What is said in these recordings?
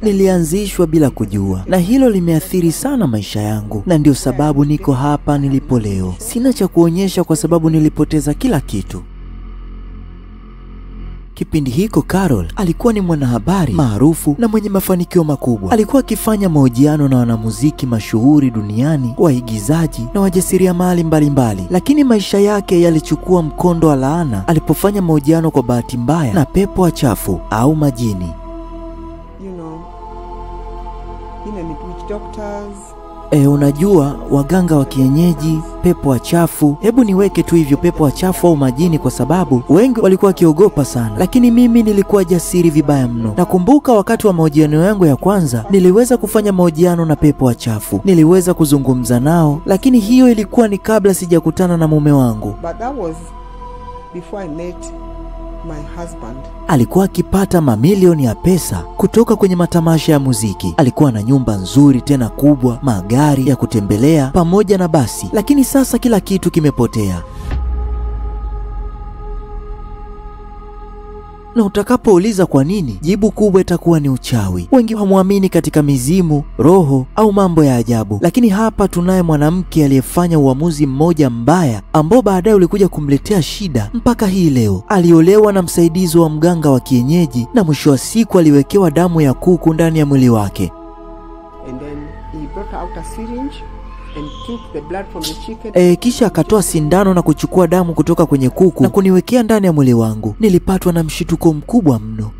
Nilianzishwa bila kujua, na hilo limeathiri sana maisha yangu, na ndio sababu niko hapa nilipo leo. Sina cha kuonyesha kwa sababu nilipoteza kila kitu. Kipindi hiko Carol alikuwa ni mwanahabari maarufu na mwenye mafanikio makubwa. Alikuwa akifanya mahojiano na wanamuziki mashuhuri duniani, waigizaji na wajasiriamali mbalimbali. Lakini maisha yake yalichukua mkondo wa laana alipofanya mahojiano kwa bahati mbaya na pepo wachafu au majini. Unajua waganga wa kienyeji, pepo wachafu. Hebu niweke tu hivyo, pepo wachafu au majini, kwa sababu wengi walikuwa wakiogopa sana, lakini mimi nilikuwa jasiri vibaya mno. Nakumbuka wakati wa mahojiano yangu ya kwanza, niliweza kufanya mahojiano na pepo wachafu. Niliweza kuzungumza nao, lakini hiyo ilikuwa ni kabla sijakutana na mume wangu. But that was before I met my husband. Alikuwa akipata mamilioni ya pesa kutoka kwenye matamasha ya muziki. Alikuwa na nyumba nzuri tena kubwa, magari ya kutembelea pamoja na basi. Lakini sasa kila kitu kimepotea. Na utakapouliza kwa nini, jibu kubwa itakuwa ni uchawi. Wengi hamuamini katika mizimu, roho au mambo ya ajabu. Lakini hapa tunaye mwanamke aliyefanya uamuzi mmoja mbaya ambao baadaye ulikuja kumletea shida mpaka hii leo. Aliolewa na msaidizi wa mganga wa kienyeji, na mwisho wa siku aliwekewa damu ya kuku ndani ya mwili wake. And then he brought out a syringe and took the blood from the chicken. Kisha akatoa sindano na kuchukua damu kutoka kwenye kuku na kuniwekea ndani ya mwili wangu. Nilipatwa na mshituko mkubwa mno.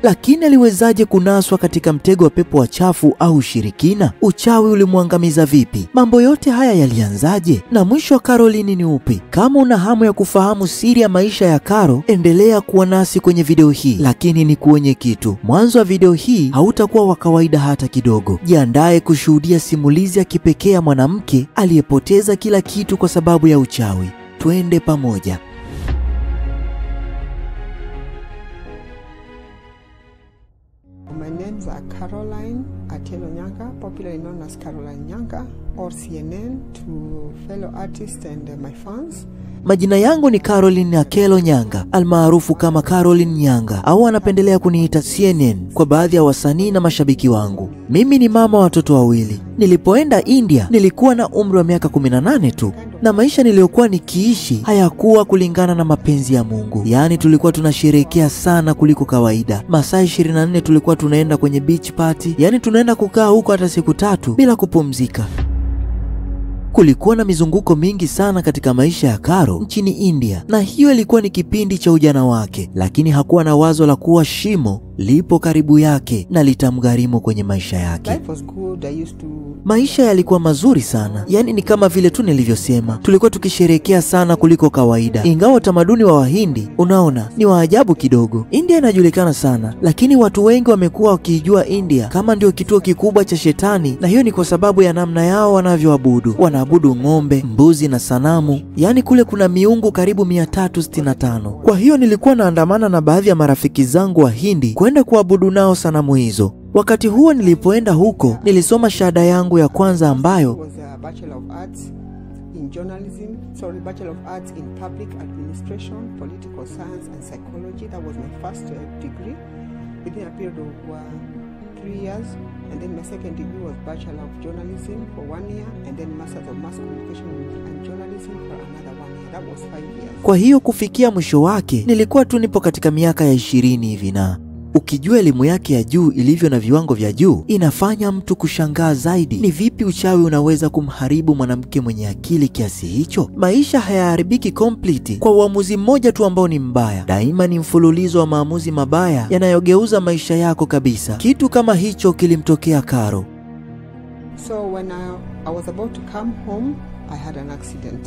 Lakini aliwezaje kunaswa katika mtego wa pepo wachafu au ushirikina? Uchawi ulimwangamiza vipi? Mambo yote haya yalianzaje? Na mwisho wa Caroline ni upi? Kama una hamu ya kufahamu siri ya maisha ya Caro, endelea kuwa nasi kwenye video hii. Lakini ni kuonye kitu, mwanzo wa video hii hautakuwa wa kawaida hata kidogo. Jiandae kushuhudia simulizi ya kipekee ya mwanamke aliyepoteza kila kitu kwa sababu ya uchawi. Twende pamoja. My names are Caroline Atieno Nyanga, popularly known as Caroline Nyanga, or CNN to fellow artists and my fans. Majina yangu ni Caroline Akelo Nyanga, almaarufu kama Caroline Nyanga, au anapendelea kuniita CNN kwa baadhi ya wasanii na mashabiki wangu. Mimi ni mama wa watoto wawili. Nilipoenda India nilikuwa na umri wa miaka 18 tu, na maisha niliyokuwa nikiishi hayakuwa kulingana na mapenzi ya Mungu. Yaani tulikuwa tunasherehekea sana kuliko kawaida. Masaa 24 tulikuwa tunaenda kwenye beach party, yaani tunaenda kukaa huko hata siku 3 bila kupumzika. Kulikuwa na mizunguko mingi sana katika maisha ya Caro nchini India, na hiyo ilikuwa ni kipindi cha ujana wake, lakini hakuwa na wazo la kuwa shimo lipo karibu yake na litamgharimu kwenye maisha yake. Life was good. I used to... Maisha yalikuwa mazuri sana. Yaani ni kama vile tu nilivyosema, tulikuwa tukisherehekea sana kuliko kawaida. Ingawa utamaduni wa Wahindi, unaona, ni wa ajabu kidogo. India inajulikana sana, lakini watu wengi wamekuwa wakijua India kama ndio kituo kikubwa cha shetani, na hiyo ni kwa sababu ya namna yao wanavyoabudu. Wanaabudu ng'ombe, mbuzi na sanamu. Yaani kule kuna miungu karibu 365. Kwa hiyo nilikuwa naandamana na baadhi ya marafiki zangu wa Hindi kwenda kuabudu nao sanamu hizo. Wakati huo nilipoenda huko, nilisoma shahada yangu ya kwanza ambayo was a Bachelor of Arts in Journalism, Bachelor of Arts in Public Administration, Political Science and Psychology. That was my first degree within a period of 3 years. And then my second degree was Bachelor of Journalism for 1 year, and then Masters of Mass Communication and Journalism for another 1 year. That was 5 years. Kwa hiyo kufikia mwisho wake, nilikuwa tu nipo katika miaka ya 20 hivi. Na ukijua elimu yake ya juu ilivyo na viwango vya juu, inafanya mtu kushangaa zaidi ni vipi uchawi unaweza kumharibu mwanamke mwenye akili kiasi hicho. Maisha hayaharibiki complete kwa uamuzi mmoja tu ambao ni mbaya. Daima ni mfululizo wa maamuzi mabaya yanayogeuza maisha yako kabisa. Kitu kama hicho kilimtokea Caro. So when I was about to come home, I had an accident.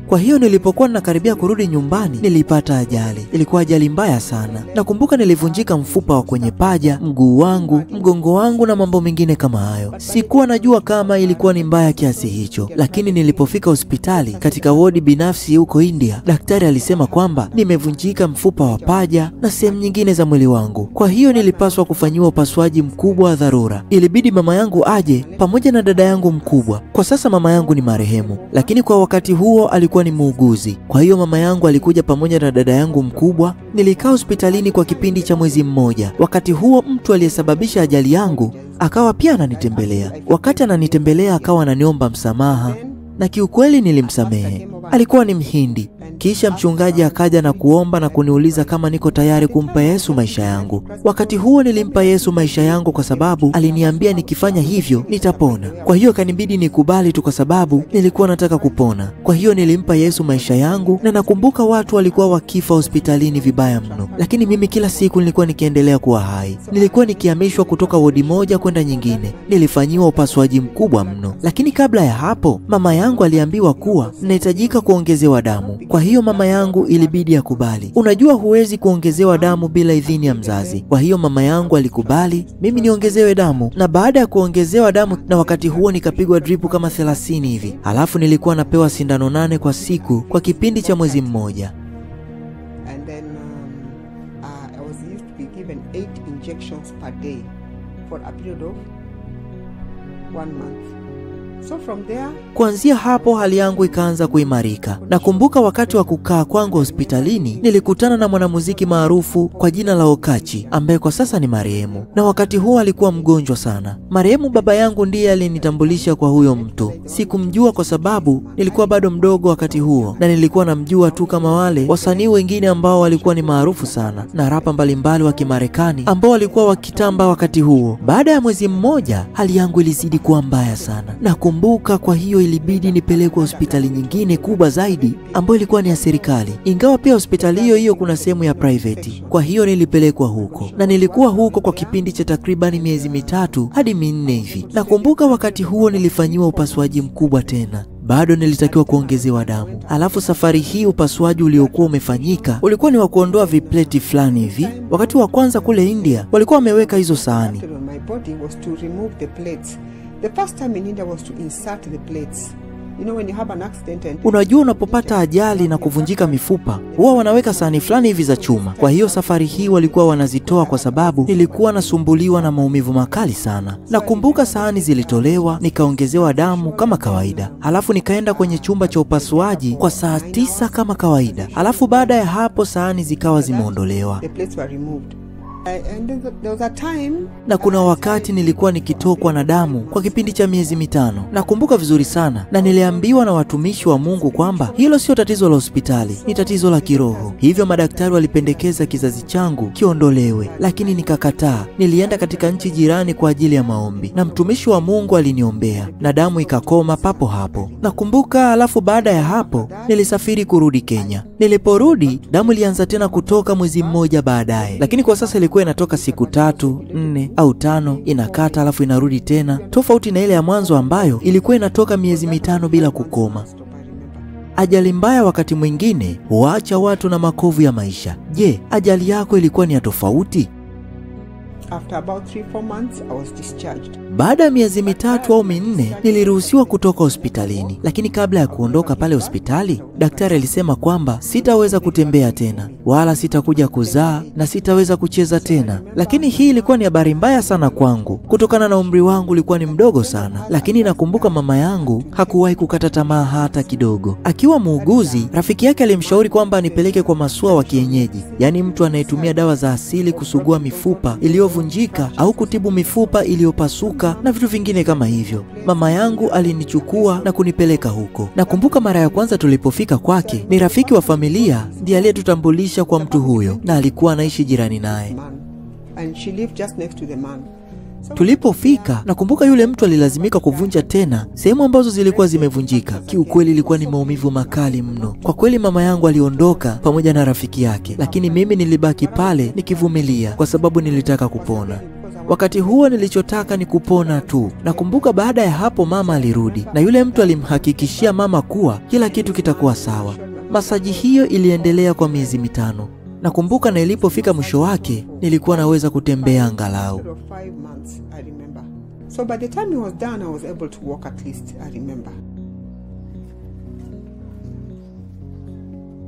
Kwa hiyo nilipokuwa nakaribia kurudi nyumbani, nilipata ajali. Ilikuwa ajali mbaya sana. Nakumbuka nilivunjika mfupa wa kwenye paja, mguu wangu, mgongo wangu na mambo mengine kama hayo. Sikuwa najua kama ilikuwa ni mbaya kiasi hicho, lakini nilipofika hospitali katika wodi binafsi huko India, daktari alisema kwamba nimevunjika mfupa wa paja na sehemu nyingine za mwili wangu. Kwa hiyo nilipaswa kufanyiwa upasuaji mkubwa wa dharura. Ilibidi mama yangu aje pamoja na dada yangu mkubwa. Kwa sasa mama yangu ni marehemu, lakini kwa wakati huo alikuwa nilikuwa ni muuguzi. Kwa hiyo mama yangu alikuja pamoja na dada yangu mkubwa. Nilikaa hospitalini kwa kipindi cha mwezi mmoja. Wakati huo mtu aliyesababisha ajali yangu akawa pia ananitembelea. Wakati ananitembelea akawa ananiomba msamaha, na kiukweli nilimsamehe. Alikuwa ni Mhindi. Kisha mchungaji akaja na kuomba na kuniuliza kama niko tayari kumpa Yesu maisha yangu. Wakati huo nilimpa Yesu maisha yangu kwa sababu aliniambia nikifanya hivyo nitapona. Kwa hiyo kanibidi nikubali tu kwa sababu nilikuwa nataka kupona. Kwa hiyo nilimpa Yesu maisha yangu, na nakumbuka watu walikuwa wakifa hospitalini vibaya mno. Lakini mimi kila siku nilikuwa nikiendelea kuwa hai. Nilikuwa nikihamishwa kutoka wodi moja kwenda nyingine. Nilifanyiwa upasuaji mkubwa mno. Lakini kabla ya hapo, mama yangu aliambiwa kuwa nahitajika kuongezewa damu. Kwa hiyo mama yangu ilibidi akubali. Unajua huwezi kuongezewa damu bila idhini ya mzazi. Kwa hiyo mama yangu alikubali mimi niongezewe damu, na baada ya kuongezewa damu, na wakati huo nikapigwa dripu kama 30 hivi. Halafu nilikuwa napewa sindano 8 kwa siku kwa kipindi cha mwezi mmoja. And then I was used to be given 8 injections per day for a period of 1 month. So from there, kuanzia hapo hali yangu ikaanza kuimarika. Nakumbuka wakati wa kukaa kwangu hospitalini nilikutana na mwanamuziki maarufu kwa jina la Okachi ambaye kwa sasa ni marehemu, na wakati huo alikuwa mgonjwa sana. Marehemu baba yangu ndiye alinitambulisha kwa huyo mtu. Sikumjua kwa sababu nilikuwa bado mdogo wakati huo, na nilikuwa namjua tu kama wale wasanii wengine ambao walikuwa ni maarufu sana na rapa mbalimbali wa Kimarekani ambao walikuwa wakitamba wakati huo. Baada ya mwezi mmoja hali yangu ilizidi kuwa mbaya sana. Nakumbuka kwa hiyo ilibidi nipelekwe hospitali nyingine kubwa zaidi ambayo ilikuwa ni ya serikali, ingawa pia hospitali hiyo kuna sehemu ya private. Kwa hiyo nilipelekwa huko, na nilikuwa huko kwa kipindi cha takriban miezi 3 hadi 4 hivi. Nakumbuka wakati huo nilifanyiwa upasuaji mkubwa tena. Bado nilitakiwa kuongezewa damu. Alafu safari hii upasuaji uliokuwa umefanyika ulikuwa ni wa kuondoa vipleti fulani hivi. Wakati wa kwanza kule India walikuwa wameweka hizo sahani. The first time in India was to insert the plates. You know, when you have an accident and... Unajua unapopata ajali na kuvunjika mifupa, huwa wanaweka sahani fulani hivi za chuma. Kwa hiyo safari hii walikuwa wanazitoa kwa sababu nilikuwa nasumbuliwa na maumivu makali sana. Nakumbuka sahani zilitolewa, nikaongezewa damu kama kawaida. Halafu nikaenda kwenye chumba cha upasuaji kwa saa 9 kama kawaida. Halafu baada ya hapo sahani zikawa zimeondolewa. The plates were removed. And there was a time, na kuna wakati nilikuwa nikitokwa na damu kwa kipindi cha miezi 5. Nakumbuka vizuri sana, na niliambiwa na watumishi wa Mungu kwamba hilo sio tatizo la hospitali, ni tatizo la kiroho. Hivyo madaktari walipendekeza kizazi changu kiondolewe, lakini nikakataa. Nilienda katika nchi jirani kwa ajili ya maombi, na mtumishi wa Mungu aliniombea na damu ikakoma papo hapo. Nakumbuka alafu baada ya hapo nilisafiri kurudi Kenya. Niliporudi damu ilianza tena kutoka mwezi mmoja baadaye, lakini kwa sasa ilikuwa inatoka siku 3, 4 au 5, inakata alafu inarudi tena, tofauti na ile ya mwanzo ambayo ilikuwa inatoka miezi 5 bila kukoma. Ajali mbaya wakati mwingine huacha watu na makovu ya maisha. Je, ajali yako ilikuwa ni ya tofauti? After about 3-4 months, I was discharged. Baada ya miezi 3 au 4 niliruhusiwa kutoka hospitalini, lakini kabla ya kuondoka pale hospitali, daktari alisema kwamba sitaweza kutembea tena, wala sitakuja kuzaa na sitaweza kucheza tena. Lakini hii ilikuwa ni habari mbaya sana kwangu, kutokana na umri wangu ulikuwa ni mdogo sana. Lakini nakumbuka mama yangu hakuwahi kukata tamaa hata kidogo. Akiwa muuguzi, rafiki yake alimshauri kwamba nipeleke kwa masua wa kienyeji, yaani mtu anayetumia dawa za asili kusugua mifupa iliyovunjika au kutibu mifupa iliyopasuka na vitu vingine kama hivyo. Mama yangu alinichukua na kunipeleka huko. Nakumbuka mara ya kwanza tulipofika kwake, ni rafiki wa familia ndiye aliyetutambulisha kwa mtu huyo, na alikuwa anaishi jirani naye. Tulipofika, nakumbuka yule mtu alilazimika kuvunja tena sehemu ambazo zilikuwa zimevunjika. Kiukweli ilikuwa ni maumivu makali mno. Kwa kweli mama yangu aliondoka pamoja na rafiki yake, lakini mimi nilibaki pale nikivumilia kwa sababu nilitaka kupona. Wakati huo nilichotaka ni kupona tu. Nakumbuka baada ya hapo mama alirudi, na yule mtu alimhakikishia mama kuwa kila kitu kitakuwa sawa. Masaji hiyo iliendelea kwa miezi 5. Nakumbuka na ilipofika mwisho wake nilikuwa naweza kutembea angalau. So by the time it was done, I was able to walk at least, I remember.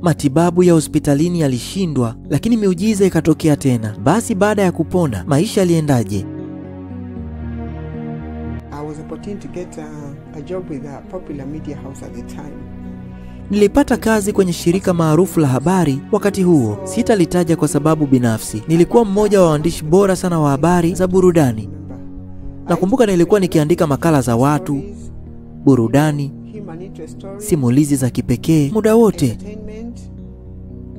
Matibabu ya hospitalini yalishindwa, lakini miujiza ikatokea tena. Basi baada ya kupona, maisha yaliendaje? I was opportunity to get a job with a popular media house at the time. Nilipata kazi kwenye shirika maarufu la habari wakati huo. Sitalitaja kwa sababu binafsi. Nilikuwa mmoja wa waandishi bora sana wa habari za burudani. Nakumbuka nilikuwa nikiandika makala za watu, burudani, simulizi za kipekee muda wote.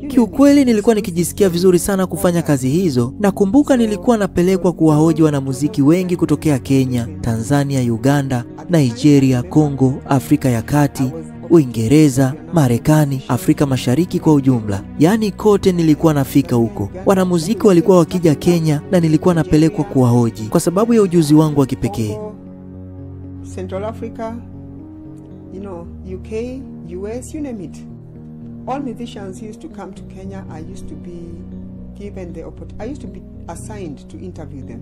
Kiukweli nilikuwa nikijisikia vizuri sana kufanya kazi hizo. Nakumbuka nilikuwa napelekwa kuwahoji wanamuziki wengi kutokea Kenya, Tanzania, Uganda, Nigeria, Kongo, Afrika ya Kati, Uingereza, Marekani, Afrika Mashariki kwa ujumla. Yaani kote nilikuwa nafika huko. Wanamuziki walikuwa wakija Kenya na nilikuwa napelekwa kuwahoji kwa sababu ya ujuzi wangu wa kipekee. Central Africa, UK, US, you name it. All musicians used to come to Kenya. I used to be given the opportunity. I used to be assigned to interview them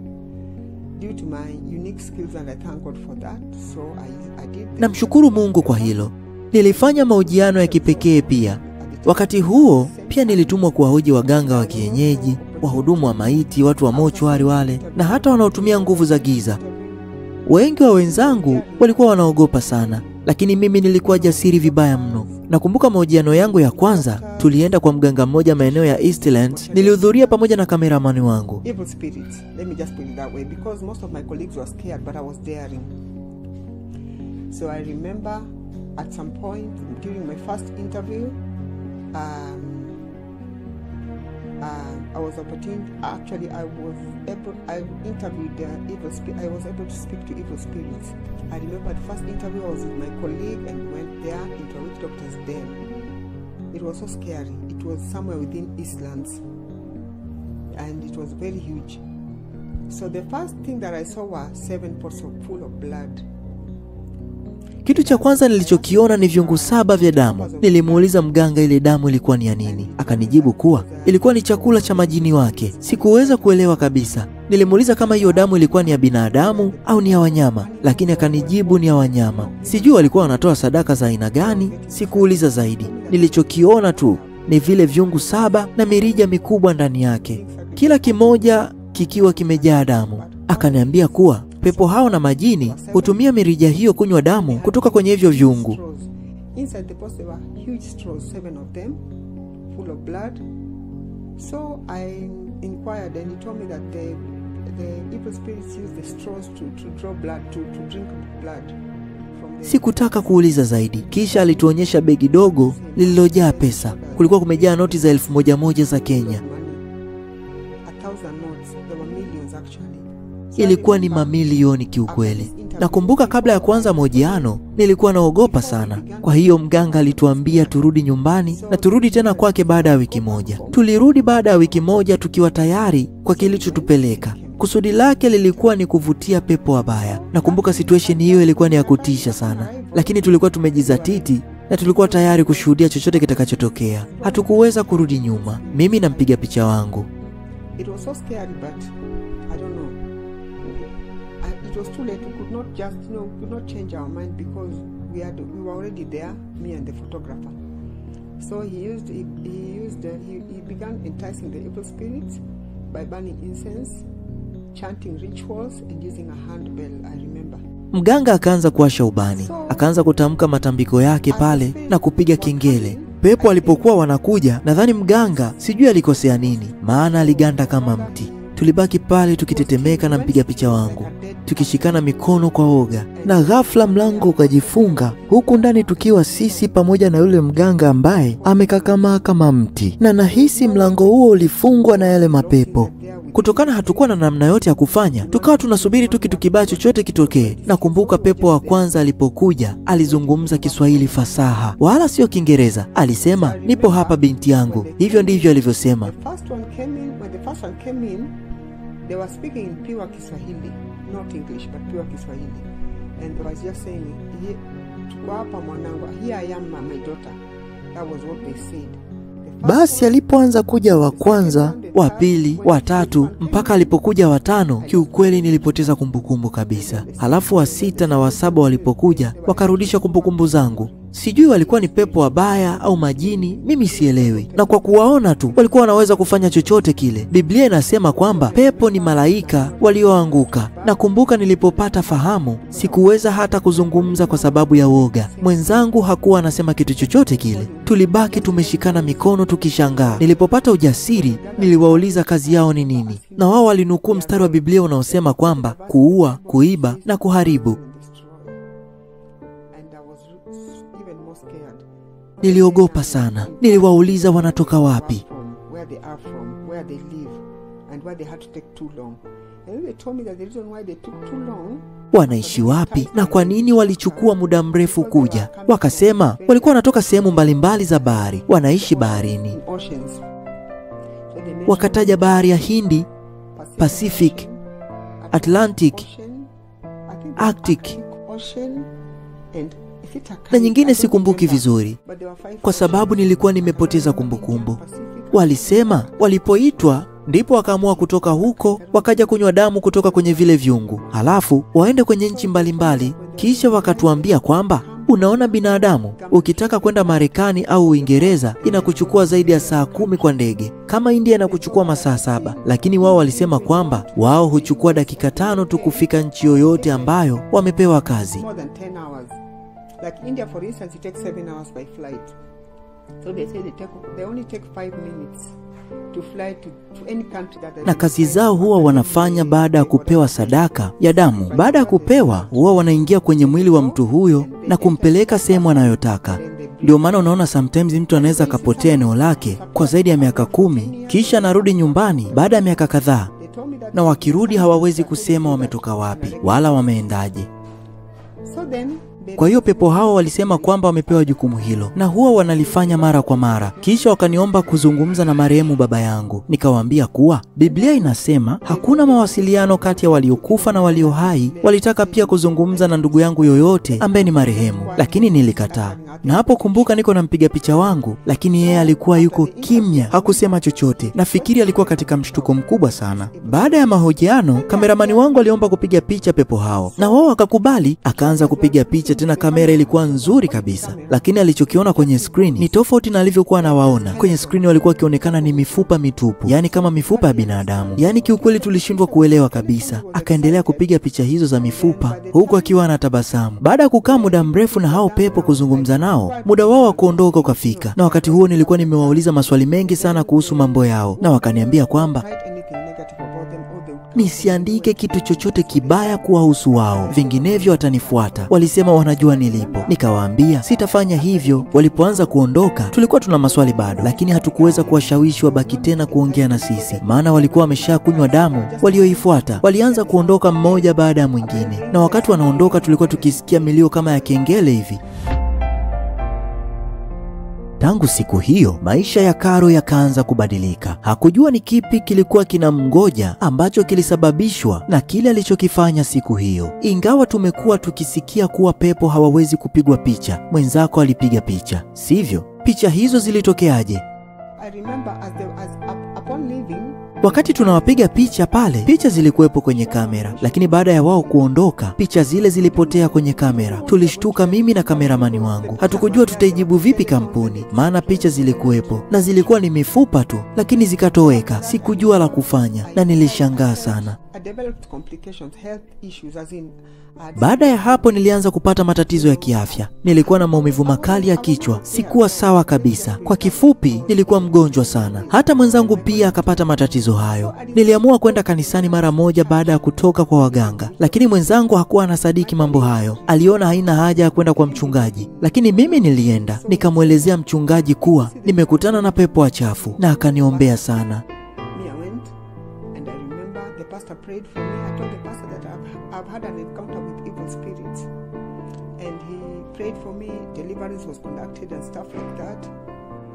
due to my unique skills, and I thank God for that. So I did. Namshukuru Mungu kwa hilo. Nilifanya mahojiano ya kipekee pia. Wakati huo pia nilitumwa kuwahoji waganga wa kienyeji, wahudumu wa maiti, watu wa mochwari wale, na hata wanaotumia nguvu za giza. Wengi wa wenzangu walikuwa wanaogopa sana, lakini mimi nilikuwa jasiri vibaya mno. Nakumbuka mahojiano yangu ya kwanza, tulienda kwa mganga mmoja maeneo ya Eastland. Nilihudhuria pamoja na kameramani wangu. Evil spirits. Let me just put it that way, because most of my colleagues were scared, but I was daring. So I remember at some point during my first interview, I was able to speak to evil spirits. I remember the first interview I was with my colleague and went there into a witch doctor's den. It was so scary. It was somewhere within Eastlands, and it was very huge. So the first thing that I saw were 7 pots full of blood. Kitu cha kwanza nilichokiona ni vyungu 7 vya damu. Nilimuuliza mganga ile damu ilikuwa ni ya nini. Akanijibu kuwa ilikuwa ni chakula cha majini wake. Sikuweza kuelewa kabisa. Nilimuuliza kama hiyo damu ilikuwa ni ya binadamu au ni ya wanyama, lakini akanijibu ni ya wanyama. Sijui walikuwa wanatoa sadaka za aina gani, sikuuliza zaidi. Nilichokiona tu ni vile vyungu 7 na mirija mikubwa ndani yake, kila kimoja kikiwa kimejaa damu. Akaniambia kuwa pepo hao na majini hutumia mirija hiyo kunywa damu kutoka kwenye hivyo vyungu. Inside the pots there were huge straws, 7 of them, full of blood. So I inquired, and he told me that the evil spirits use the straws to draw blood, to drink blood. Sikutaka kuuliza zaidi. Kisha alituonyesha begi dogo lililojaa pesa. Kulikuwa kumejaa noti za 1000 za Kenya. Ilikuwa ni mamilioni kiukweli. Nakumbuka kabla ya kuanza mahojiano nilikuwa naogopa sana. Kwa hiyo mganga alituambia turudi nyumbani na turudi tena kwake baada ya wiki moja. Tulirudi baada ya wiki moja tukiwa tayari kwa kilichotupeleka. Kusudi lake lilikuwa ni kuvutia pepo wabaya. Nakumbuka situation hiyo ilikuwa ni ya kutisha sana, lakini tulikuwa tumejizatiti na tulikuwa tayari kushuhudia chochote kitakachotokea. Hatukuweza kurudi nyuma. Mimi na mpiga picha wangu. It was so scary, but I don't know. It was too late. We could not just, could not change our mind because we were already there, me and the photographer. So he began enticing the evil spirits by burning incense, chanting rituals, and using a handbell, I remember. Mganga akaanza kuwasha ubani, akaanza kutamka matambiko yake pale na kupiga kengele. Pepo alipokuwa wanakuja, nadhani mganga sijui alikosea nini, maana aliganda kama mti. Tulibaki pale tukitetemeka na mpiga picha wangu, tukishikana mikono kwa oga, na ghafla mlango ukajifunga, huku ndani tukiwa sisi pamoja na yule mganga ambaye amekakamaa kama mti, na nahisi mlango huo ulifungwa na yale mapepo. Kutokana hatukuwa na namna yote ya kufanya, tukawa tunasubiri tu kitu kibaya chochote kitokee. Nakumbuka pepo wa kwanza alipokuja alizungumza Kiswahili fasaha, wala sio Kiingereza. Alisema, nipo hapa binti yangu. Hivyo ndivyo alivyosema. The first one came in, they were speaking in pure Kiswahili, not English, but pure Kiswahili. And they was just saying, tuko hapa mwanangu, here I am, my daughter. That was what they said. Basi alipoanza kuja wa kwanza, wa pili, wa tatu, mpaka alipokuja wa 5, kiukweli nilipoteza kumbukumbu kabisa. Halafu wa 6 na wa 7 walipokuja, wakarudisha kumbukumbu zangu. Sijui walikuwa ni pepo wabaya au majini, mimi sielewi. Na kwa kuwaona tu walikuwa wanaweza kufanya chochote kile. Biblia inasema kwamba pepo ni malaika walioanguka. Nakumbuka nilipopata fahamu, sikuweza hata kuzungumza kwa sababu ya woga. Mwenzangu hakuwa anasema kitu chochote kile. Tulibaki tumeshikana mikono tukishangaa. Nilipopata ujasiri, niliwauliza kazi yao ni nini. Na wao walinukuu mstari wa Biblia unaosema kwamba kuua, kuiba na kuharibu. Niliogopa sana. Niliwauliza wanatoka wapi, wanaishi wapi na kwa nini walichukua muda mrefu kuja. Wakasema walikuwa wanatoka sehemu mbalimbali za bahari, wanaishi baharini. Wakataja bahari ya Hindi, Pacific, Atlantic, Arctic na nyingine sikumbuki vizuri kwa sababu nilikuwa nimepoteza kumbukumbu. Walisema walipoitwa ndipo wakaamua kutoka huko wakaja kunywa damu kutoka kwenye vile viungu, halafu waende kwenye nchi mbalimbali. Kisha wakatuambia kwamba unaona binadamu, ukitaka kwenda Marekani au Uingereza inakuchukua zaidi ya saa 10 kwa ndege, kama India inakuchukua masaa 7, lakini wao walisema kwamba wao huchukua dakika 5 tu kufika nchi yoyote ambayo wamepewa kazi. Like India, for instance, it takes 7 hours by flight. So they say they only take 5 minutes to fly to any country that. Na kazi zao huwa wanafanya baada ya kupewa sadaka ya damu. Baada ya kupewa, huwa wanaingia kwenye mwili wa mtu huyo na kumpeleka sehemu anayotaka. Ndio maana unaona sometimes mtu anaweza akapotea eneo lake kwa zaidi ya miaka 10, kisha anarudi nyumbani baada ya miaka kadhaa, na wakirudi hawawezi kusema wametoka wapi wala wameendaje. Kwa hiyo pepo hao walisema kwamba wamepewa jukumu hilo na huwa wanalifanya mara kwa mara. Kisha wakaniomba kuzungumza na marehemu baba yangu. Nikawaambia kuwa Biblia inasema hakuna mawasiliano kati ya waliokufa na walio hai. Walitaka pia kuzungumza na ndugu yangu yoyote ambaye ni marehemu, lakini nilikataa. Na hapo kumbuka niko na mpiga picha wangu, lakini yeye alikuwa yuko kimya, hakusema chochote. Nafikiri alikuwa katika mshtuko mkubwa sana. Baada ya mahojiano, kameramani wangu aliomba kupiga picha pepo hao na wao wakakubali. Akaanza kupiga picha, tena kamera ilikuwa nzuri kabisa, lakini alichokiona kwenye screen ni tofauti na alivyokuwa anawaona. Kwenye screen walikuwa wakionekana ni mifupa mitupu, yani kama mifupa ya binadamu. Yani kiukweli tulishindwa kuelewa kabisa. Akaendelea kupiga picha hizo za mifupa huku akiwa anatabasamu. Baada ya kukaa muda mrefu na hao pepo kuzungumza nao, muda wao wa kuondoka ukafika. Na wakati huo nilikuwa nimewauliza maswali mengi sana kuhusu mambo yao, na wakaniambia kwamba nisiandike kitu chochote kibaya kuwahusu wao, vinginevyo watanifuata. Walisema wanajua nilipo. Nikawaambia sitafanya hivyo. Walipoanza kuondoka, tulikuwa tuna maswali bado, lakini hatukuweza kuwashawishi wabaki tena kuongea na sisi, maana walikuwa wameshakunywa damu. Walioifuata walianza kuondoka mmoja baada ya mwingine, na wakati wanaondoka tulikuwa tukisikia milio kama ya kengele hivi. Tangu siku hiyo, maisha ya Karo yakaanza kubadilika. Hakujua ni kipi kilikuwa kinamngoja ambacho kilisababishwa na kile alichokifanya siku hiyo. Ingawa tumekuwa tukisikia kuwa pepo hawawezi kupigwa picha, mwenzako alipiga picha, sivyo? Picha hizo zilitokeaje? I remember upon leaving, wakati tunawapiga picha pale, picha zilikuwepo kwenye kamera, lakini baada ya wao kuondoka, picha zile zilipotea kwenye kamera. Tulishtuka mimi na kameramani wangu. Hatukujua tutaijibu vipi kampuni, maana picha zilikuwepo na zilikuwa ni mifupa tu, lakini zikatoweka. Sikujua la kufanya na nilishangaa sana. Baada ya hapo nilianza kupata matatizo ya kiafya. Nilikuwa na maumivu makali ya kichwa, sikuwa sawa kabisa. Kwa kifupi, nilikuwa mgonjwa sana. Hata mwenzangu pia akapata matatizo hayo. Niliamua kwenda kanisani mara moja baada ya kutoka kwa waganga, lakini mwenzangu hakuwa anasadiki mambo hayo. Aliona haina haja ya kwenda kwa mchungaji, lakini mimi nilienda. Nikamwelezea mchungaji kuwa nimekutana na pepo wachafu na akaniombea sana. Pastor prayed for me. I told the pastor that I've had an encounter with evil spirits, and he prayed for me. Deliverance was conducted and stuff like that.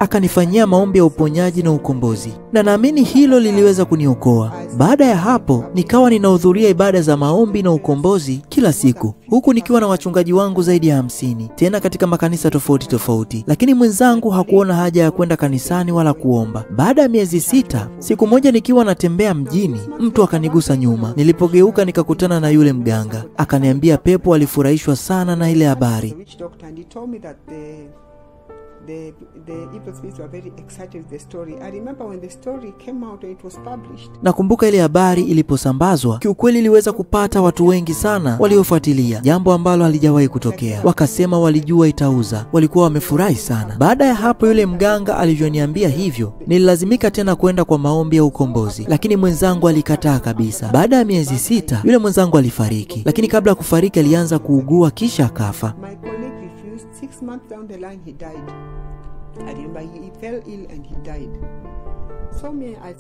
akanifanyia maombi ya uponyaji na ukombozi, na naamini hilo liliweza kuniokoa. Baada ya hapo nikawa ninahudhuria ibada za maombi na ukombozi kila siku, huku nikiwa na wachungaji wangu zaidi ya 50, tena katika makanisa tofauti tofauti. Lakini mwenzangu hakuona haja ya kwenda kanisani wala kuomba. Baada ya miezi 6, siku moja nikiwa natembea mjini, mtu akanigusa nyuma. Nilipogeuka nikakutana na yule mganga. Akaniambia pepo alifurahishwa sana na ile habari. The evil spirits were very excited with the story. I remember when the story came out and it was published. Nakumbuka ile habari iliposambazwa, kiukweli iliweza kupata watu wengi sana waliofuatilia, jambo ambalo halijawahi kutokea. Wakasema walijua itauza, walikuwa wamefurahi sana. Baada ya hapo yule mganga alivyoniambia hivyo, nililazimika tena kwenda kwa maombi ya ukombozi, lakini mwenzangu alikataa kabisa. Baada ya miezi 6, yule mwenzangu alifariki, lakini kabla ya kufariki alianza kuugua kisha akafa. My colleague refused. 6 months down the line he died. I remember he fell ill and he died.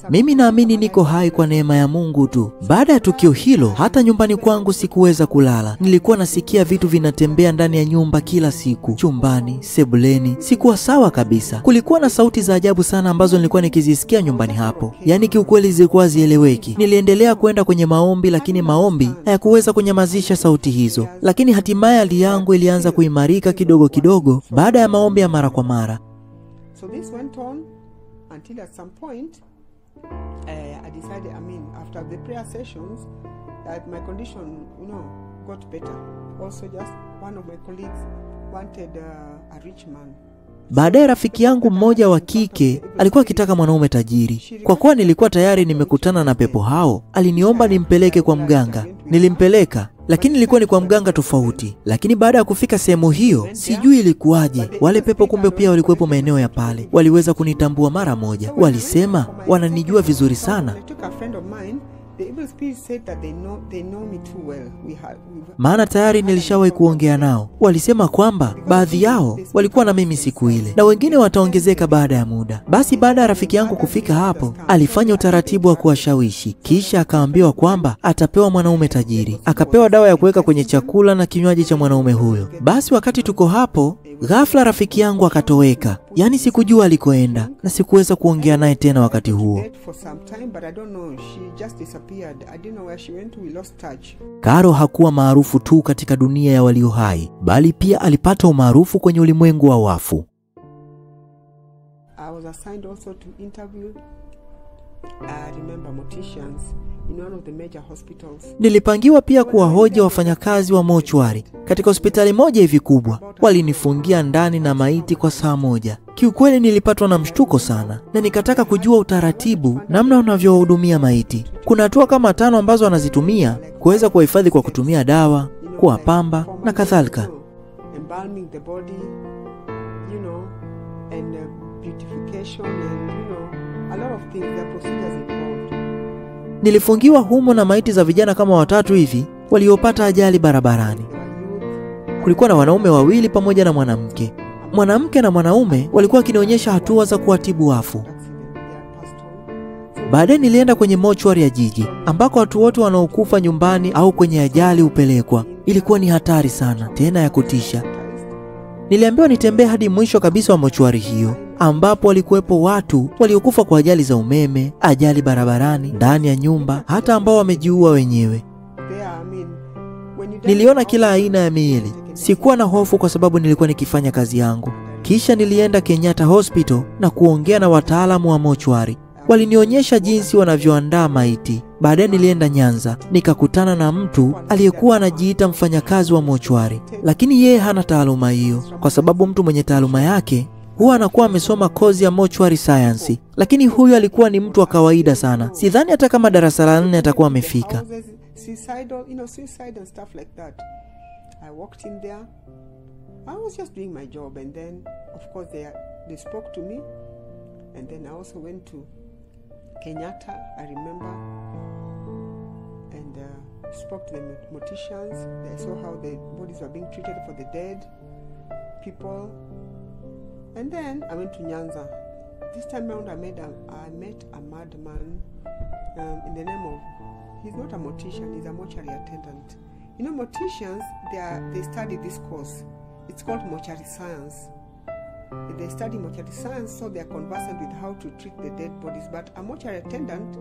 Mimi naamini niko hai kwa neema ya Mungu tu. Baada ya tukio hilo, hata nyumbani kwangu sikuweza kulala. Nilikuwa nasikia vitu vinatembea ndani ya nyumba kila siku, chumbani, sebuleni. Sikuwa sawa kabisa. Kulikuwa na sauti za ajabu sana ambazo nilikuwa nikizisikia nyumbani hapo. Yaani kiukweli zilikuwa zieleweki. Niliendelea kwenda kwenye maombi, lakini maombi hayakuweza kunyamazisha sauti hizo. Lakini hatimaye hali yangu ilianza kuimarika kidogo kidogo baada ya maombi ya mara kwa mara. So this went on until at some point I decided, after the prayer sessions, that my condition, got better. Also, just one of my colleagues wanted a rich man. Baadaye rafiki yangu mmoja wa kike alikuwa akitaka mwanaume tajiri. Kwa kuwa nilikuwa tayari nimekutana na pepo hao, aliniomba nimpeleke kwa mganga. Nilimpeleka, lakini ilikuwa ni kwa mganga tofauti. Lakini baada ya kufika sehemu hiyo, sijui ilikuwaje, wale pepo kumbe pia walikuwepo maeneo ya pale. Waliweza kunitambua mara moja. Walisema wananijua vizuri sana. Maana tayari nilishawahi kuongea nao. Walisema kwamba baadhi yao walikuwa na mimi siku ile na wengine wataongezeka baada ya muda. Basi baada ya rafiki yangu kufika hapo, alifanya utaratibu wa kuwashawishi. Kisha akaambiwa kwamba atapewa mwanaume tajiri. Akapewa dawa ya kuweka kwenye chakula na kinywaji cha mwanaume huyo. Basi wakati tuko hapo, ghafla rafiki yangu akatoweka. Yaani sikujua alikoenda na sikuweza kuongea naye tena wakati huo. Caro hakuwa maarufu tu katika dunia ya walio hai, bali pia alipata umaarufu kwenye ulimwengu wa wafu. I was assigned also to interview morticians in one of the major hospitals. Nilipangiwa pia kuwahoji wafanyakazi wa mochwari katika hospitali moja hivi kubwa. Walinifungia ndani na maiti kwa saa moja. Kiukweli nilipatwa na mshtuko sana na nikataka kujua utaratibu namna unavyowahudumia maiti. Kuna hatua kama 5 ambazo wanazitumia kuweza kuwahifadhi kwa kutumia dawa, kuwapamba na kadhalika. Embalming the body, and beautification and a lot of things, the procedures involved. Nilifungiwa humo na maiti za vijana kama 3 hivi waliopata ajali barabarani. Kulikuwa na wanaume 2 pamoja na mwanamke. Mwanamke na mwanaume walikuwa wakinionyesha hatua za kuwatibu wafu. Baadaye nilienda kwenye mochwari ya jiji ambako watu wote wanaokufa nyumbani au kwenye ajali hupelekwa. Ilikuwa ni hatari sana, tena ya kutisha. Niliambiwa nitembee hadi mwisho kabisa wa mochwari hiyo, ambapo walikuwepo watu waliokufa kwa ajali za umeme, ajali barabarani, ndani ya nyumba, hata ambao wamejiua wenyewe. Niliona kila aina ya miili. Sikuwa na hofu kwa sababu nilikuwa nikifanya kazi yangu. Kisha nilienda Kenyatta Hospital na kuongea na wataalamu wa mochwari. Walinionyesha jinsi wanavyoandaa maiti. Baadaye nilienda Nyanza, nikakutana na mtu aliyekuwa anajiita mfanyakazi wa mochwari, lakini yeye hana taaluma hiyo, kwa sababu mtu mwenye taaluma yake huwa anakuwa amesoma kozi ya mortuary science. Lakini huyu alikuwa ni mtu wa kawaida sana. Sidhani hata kama darasa la 4 atakuwa amefika. Suicide and stuff like that. I walked in there. I was just doing my job, and then of course they spoke to me, and then I also went to Kenyatta, I remember, and spoke to the morticians. I saw how the bodies were being treated for the dead people, and then I went to Nyanza. This time around I met a madman in the name of, he's not a mortician, he's a mortuary attendant. Morticians, they study this course. It's called mortuary science. They study mortuary science, so they are conversant with how to treat the dead bodies. But a mortuary attendant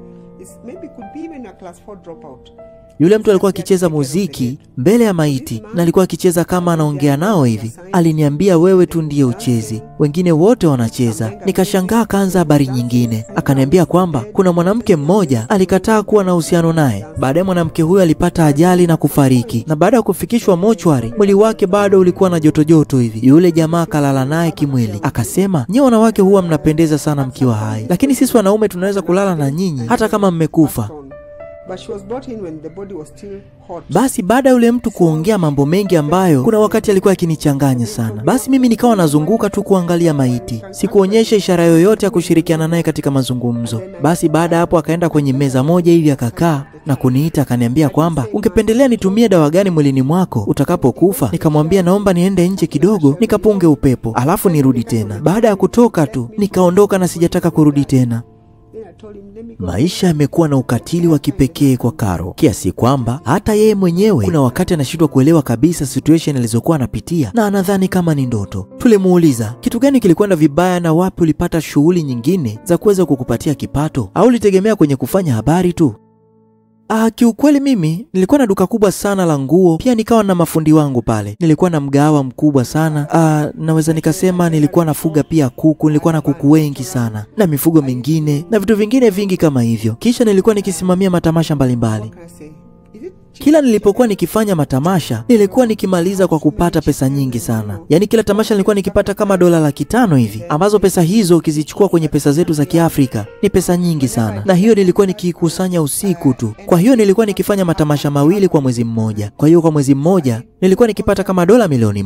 could be even a class 4 dropout. Yule mtu alikuwa akicheza muziki mbele ya maiti na alikuwa akicheza kama anaongea nao hivi. Aliniambia, wewe tu ndiye uchezi, wengine wote wanacheza. Nikashangaa, kaanza habari nyingine. Akaniambia kwamba kuna mwanamke mmoja alikataa kuwa na uhusiano naye. Baadaye mwanamke huyo alipata ajali na kufariki, na baada ya kufikishwa mochwari, mwili wake bado ulikuwa na joto hivi. Yule jamaa akalala naye kimwili. Akasema, nyinyi wanawake huwa mnapendeza sana mkiwa hai, lakini sisi wanaume tunaweza kulala na nyinyi hata kama mmekufa. Basi baada ya yule mtu kuongea mambo mengi ambayo kuna wakati alikuwa akinichanganya sana, basi mimi nikawa nazunguka tu kuangalia maiti. Sikuonyesha ishara yoyote ya kushirikiana naye katika mazungumzo. Basi baada hapo akaenda kwenye meza moja hivi akakaa na kuniita, akaniambia kwamba ungependelea nitumie dawa gani mwilini mwako utakapokufa? Nikamwambia naomba niende nje kidogo nikapunge upepo alafu nirudi tena. Baada ya kutoka tu nikaondoka na sijataka kurudi tena. Maisha yamekuwa na ukatili wa kipekee kwa Carol, kiasi kwamba hata yeye mwenyewe kuna wakati anashindwa kuelewa kabisa situation alizokuwa anapitia na anadhani kama ni ndoto. Tulimuuliza, kitu gani kilikwenda vibaya na wapi ulipata shughuli nyingine za kuweza kukupatia kipato, au ulitegemea kwenye kufanya habari tu? Kiukweli mimi nilikuwa na duka kubwa sana la nguo, pia nikawa na mafundi wangu pale. Nilikuwa na mgahawa mkubwa sana. Naweza nikasema nilikuwa nafuga pia kuku, nilikuwa na kuku wengi sana na mifugo mingine na vitu vingine vingi kama hivyo. Kisha nilikuwa nikisimamia matamasha mbalimbali. Kila nilipokuwa nikifanya matamasha, nilikuwa nikimaliza kwa kupata pesa nyingi sana. Yaani kila tamasha nilikuwa nikipata kama $500 hivi, ambazo pesa hizo ukizichukua kwenye pesa zetu za Kiafrika ni pesa nyingi sana. Na hiyo nilikuwa nikikusanya usiku tu. Kwa hiyo nilikuwa nikifanya matamasha 2 kwa mwezi mmoja. Kwa hiyo kwa mwezi mmoja nilikuwa nikipata kama $1 milioni.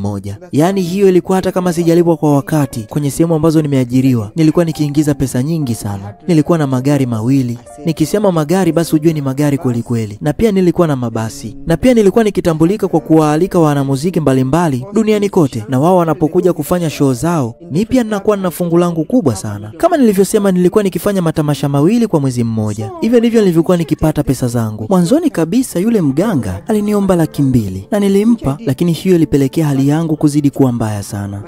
Yaani hiyo ilikuwa hata kama sijalipwa kwa wakati kwenye sehemu ambazo nimeajiriwa, nilikuwa nikiingiza pesa nyingi sana. Nilikuwa na magari 2. Nikisema magari basi ujue ni magari kweli kweli. Na pia nilikuwa na mabasi. Na pia nilikuwa nikitambulika kwa kuwaalika wanamuziki mbalimbali duniani kote, na wao wanapokuja kufanya show zao, mimi pia ninakuwa na fungu langu kubwa sana. Kama nilivyosema, nilikuwa nikifanya matamasha 2 kwa mwezi mmoja. Hivyo ndivyo nilivyokuwa nikipata pesa zangu. Mwanzoni kabisa yule mganga aliniomba $200 na nilimpa, lakini hiyo ilipelekea hali yangu kuzidi kuwa mbaya sana.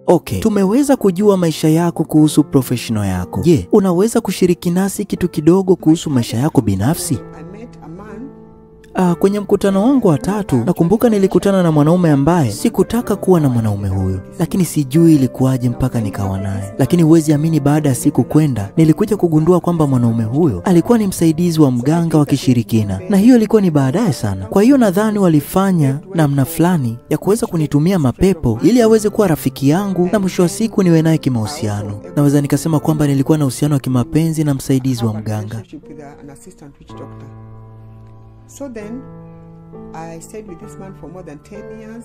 Okay, tumeweza kujua maisha yako kuhusu professional yako. Je, unaweza kushiriki nasi kitu kidogo kuhusu maisha yako binafsi? Kwenye mkutano wangu wa 3, nakumbuka nilikutana na mwanaume ambaye sikutaka kuwa na mwanaume huyo, lakini sijui ilikuwaje mpaka nikawa naye. Lakini huwezi amini, baada ya siku kwenda, nilikuja kugundua kwamba mwanaume huyo alikuwa ni msaidizi wa mganga wa kishirikina, na hiyo ilikuwa ni baadaye sana. Kwa hiyo nadhani walifanya namna fulani ya kuweza kunitumia mapepo ili aweze kuwa rafiki yangu na mwisho wa siku niwe naye kimahusiano. Naweza nikasema kwamba nilikuwa na uhusiano wa kimapenzi na msaidizi wa mganga. So then, I stayed with this man for more than 10 years.